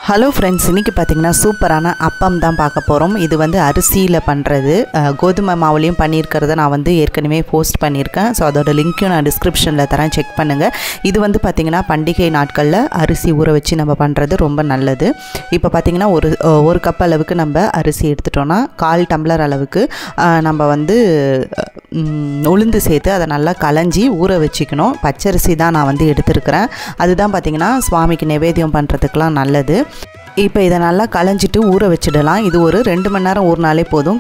Hello friends, இன்றைக்கி பார்த்திங்கன்னா சூப்பரான அப்பம் தான் பார்க்க போகிறோம். இது வந்து அரிசியில் பண்ணுறது, கோதுமை மாவுலேயும் பண்ணியிருக்கிறத நான் வந்து ஏற்கனவே போஸ்ட் பண்ணியிருக்கேன். ஸோ அதோட லிங்க்கையும் நான் டிஸ்கிரிப்ஷனில் தரேன், செக் பண்ணுங்கள். இது வந்து பார்த்திங்கன்னா பண்டிகை நாட்களில் அரிசி ஊற வச்சு நம்ம பண்ணுறது ரொம்ப நல்லது. இப்போ பார்த்திங்கன்னா ஒரு கப் அளவுக்கு நம்ம அரிசி எடுத்துட்டோன்னா 1/4 டம்ளர் அளவுக்கு நம்ம வந்து உளுந்து சேர்த்து அதை நல்லா களைஞ்சி ஊற வச்சுக்கணும். பச்சரிசி தான் நான் வந்து எடுத்துருக்கிறேன். அதுதான் பார்த்திங்கன்னா சுவாமிக்கு நைவேத்தியம் பண்ணுறதுக்கெலாம் நல்லது. இப்போ இதை நல்லா களைஞ்சிட்டு ஊற வச்சிடலாம். இது ஒரு 2 மணி நேரம் ஊறினாலே போதும்.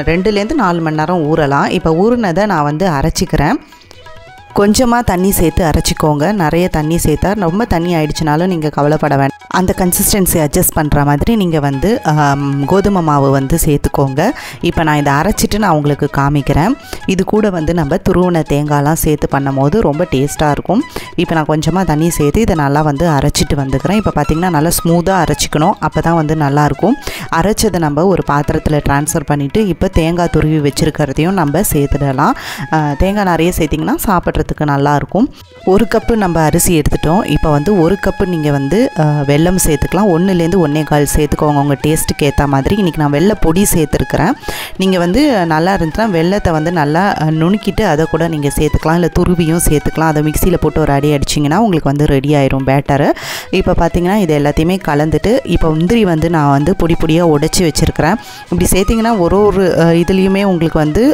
2லேருந்து 4 மணி நேரம் ஊறலாம். இப்போ ஊறினதை நான் வந்து அரைச்சிக்கிறேன். கொஞ்சமாக தண்ணி சேர்த்து அரைச்சிக்கோங்க. நிறைய தண்ணி சேர்த்தா ரொம்ப தண்ணி ஆயிடுச்சுனாலும் நீங்கள் கவலைப்பட வேண்டாம். அந்த கன்சிஸ்டன்சி அட்ஜஸ்ட் பண்ணுற மாதிரி நீங்கள் வந்து கோதுமை மாவு வந்து சேர்த்துக்கோங்க. இப்போ நான் இதை அரைச்சிட்டு நான் உங்களுக்கு காமிக்கிறேன். இது கூட வந்து நம்ம துருவின தேங்காய்லாம் சேர்த்து பண்ணும் போது ரொம்ப டேஸ்ட்டாக இருக்கும். இப்போ நான் கொஞ்சமாக தண்ணி சேர்த்து இதை நல்லா வந்து அரைச்சிட்டு வந்துக்கிறேன். இப்போ பார்த்திங்கன்னா நல்லா ஸ்மூத்தாக அரைச்சிக்கணும், அப்போ தான் வந்து நல்லாயிருக்கும். அரைச்சதை நம்ம ஒரு பாத்திரத்தில் ட்ரான்ஸ்ஃபர் பண்ணிவிட்டு இப்போ தேங்காய் துருவி வச்சுருக்கிறதையும் நம்ம சேர்த்துடலாம். தேங்காய் நிறைய சேர்த்திங்கன்னா சாப்பிட்றதுக்கு நல்லாயிருக்கும். 1 கப்பு நம்ம அரிசி எடுத்துட்டோம். இப்போ வந்து 1 கப்பு நீங்கள் வந்து வெல்லம் சேர்த்துக்கலாம். 1லேருந்து 1.25 சேர்த்துக்கோங்க உங்கள் டேஸ்ட்டுக்கு ஏற்ற மாதிரி. இன்றைக்கி நான் வெள்ளை பொடி சேர்த்துருக்குறேன். நீங்கள் வந்து நல்லா இருந்துச்சுன்னா வெள்ளத்தை வந்து நல்லா நுணுக்கிட்டு அதை கூட நீங்கள் சேர்த்துக்கலாம், இல்லை துருவியும் சேர்த்துக்கலாம். அதை மிக்சியில் போட்டு ஒரு அடி அடிச்சிங்கன்னா உங்களுக்கு வந்து ரெடி ஆயிரும் பேட்டரு. இப்போ பார்த்திங்கன்னா இது எல்லாத்தையுமே கலந்துட்டு இப்போ முந்திரி வந்து நான் வந்து பொடி பொடியாக உடைச்சி வச்சுருக்கிறேன். இப்படி சேர்த்திங்கன்னா ஒரு இதுலேயுமே உங்களுக்கு வந்து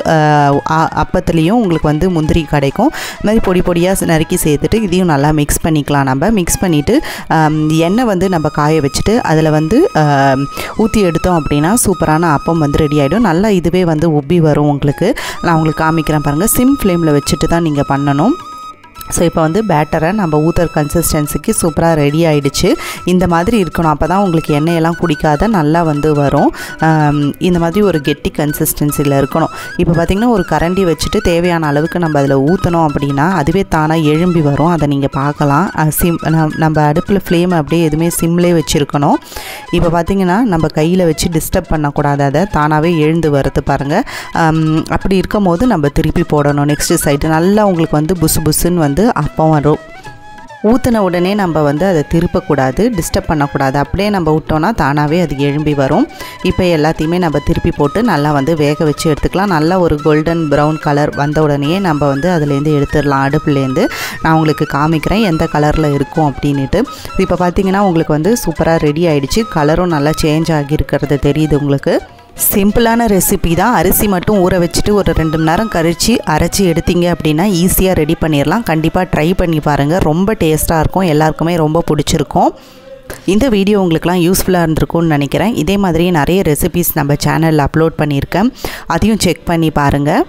அப்பத்துலேயும் உங்களுக்கு வந்து முந்திரி கிடைக்கும். இது மாதிரி பொடி பொடியாக நறுக்கி சேர்த்துட்டு இதையும் நல்லா மிக்ஸ் பண்ணிக்கலாம். நம்ம மிக்ஸ் பண்ணிவிட்டு எண்ணெய் வந்து நம்ம காய வச்சுட்டு அதில் வந்து ஊற்றி எடுத்தோம் அப்படின்னா சூப்பரான அப்பம் வந்து ரெடி ஆகிடும். நல்லா இதுவே வந்து உப்பி வரும். உங்களுக்கு நான் உங்களுக்கு காமிக்கிறேன் பாருங்கள். சிம் ஃப்ளேமில் வச்சுட்டு தான் நீங்கள் பண்ணணும். ஸோ இப்போ வந்து பேட்டரை நம்ம ஊற்றுற கன்சிஸ்டன்சிக்கு சூப்பராக ரெடி ஆகிடுச்சு. இந்த மாதிரி இருக்கணும், அப்போ தான் உங்களுக்கு எண்ணெயெல்லாம் குடிக்காத நல்லா வந்து வரும். இந்த மாதிரி ஒரு கெட்டி கன்சிஸ்டன்சியில் இருக்கணும். இப்போ பார்த்திங்கன்னா ஒரு கரண்டி வச்சுட்டு தேவையான அளவுக்கு நம்ம அதில் ஊற்றணும் அப்படின்னா அதுவே தானாக எழும்பி வரும். அதை நீங்கள் பார்க்கலாம். நம்ம அடுப்பில் ஃப்ளேம் அப்படியே எதுவுமே சிம்லேயே வச்சுருக்கணும். இப்போ பார்த்திங்கன்னா நம்ம கையில் வச்சு டிஸ்டர்ப் பண்ணக்கூடாது, அதை தானாகவே எழுந்து வருது பாருங்கள். அப்படி இருக்கும் போது நம்ம திருப்பி போடணும். நெக்ஸ்ட்டு சைடு நல்லா உங்களுக்கு வந்து புசு புசுன்னு வந்து அப்பம் வரும். ஊற்றின உடனே நம்ம வந்து அதை திருப்பக்கூடாது, டிஸ்டர்ப் பண்ணக்கூடாது. அப்படியே நம்ம விட்டோன்னா தானாகவே அது எழும்பி வரும். இப்போ எல்லாத்தையுமே நம்ம திருப்பி போட்டு நல்லா வந்து வேக வச்சு எடுத்துக்கலாம். நல்லா ஒரு கோல்டன் ப்ரௌன் கலர் வந்த உடனே நம்ம வந்து அதுலேருந்து எடுத்துடலாம். அடுப்புலேருந்து நான் உங்களுக்கு காமிக்கிறேன் எந்த கலரில் இருக்கும் அப்படின்ட்டு. இப்போ பார்த்திங்கன்னா உங்களுக்கு வந்து சூப்பராக ரெடி ஆகிடுச்சு. கலரும் நல்லா சேஞ்ச் ஆகியிருக்கிறது தெரியுது உங்களுக்கு. சிம்பிளான ரெசிபி தான். அரிசி மட்டும் ஊற வச்சுட்டு ஒரு 2 மணி நேரம் கழித்து அரைச்சி எடுத்தீங்க அப்படின்னா ஈஸியாக ரெடி பண்ணிடலாம். கண்டிப்பாக ட்ரை பண்ணி பாருங்கள். ரொம்ப டேஸ்ட்டாக இருக்கும், எல்லாருக்குமே ரொம்ப பிடிச்சிருக்கும். இந்த வீடியோ உங்களுக்குலாம் யூஸ்ஃபுல்லாக இருந்திருக்கும்னு நினைக்கிறேன். இதே மாதிரி நிறைய ரெசிபிஸ் நம்ம சேனலில் அப்லோட் பண்ணியிருக்கேன், அதையும் செக் பண்ணி பாருங்கள்.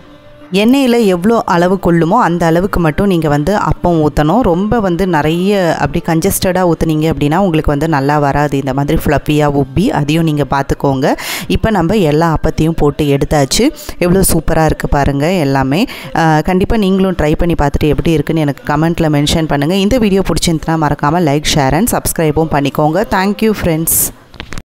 எண்ணெயில் எவ்வளோ அளவு கொள்ளுமோ அந்த அளவுக்கு மட்டும் நீங்கள் வந்து அப்பம் ஊற்றணும். ரொம்ப வந்து நிறைய அப்படி கன்ஜஸ்டடாக ஊற்றுனீங்க அப்படின்னா உங்களுக்கு வந்து நல்லா வராது. இந்த மாதிரி ஃப்ளஃபியாக உப்பி அதையும் நீங்கள் பார்த்துக்கோங்க. இப்போ நம்ம எல்லா அப்பத்தையும் போட்டு எடுத்தாச்சு. எவ்வளோ சூப்பராக இருக்குது பாருங்கள் எல்லாமே. கண்டிப்பாக நீங்களும் ட்ரை பண்ணி பார்த்துட்டு எப்படி இருக்குன்னு எனக்கு கமெண்ட்டில் மென்ஷன் பண்ணுங்கள். இந்த வீடியோ பிடிச்சிருந்துச்சுன்னா மறக்காமல் லைக், ஷேர் அண்ட் சப்ஸ்கிரைபும் பண்ணிக்கோங்க. Thank you friends.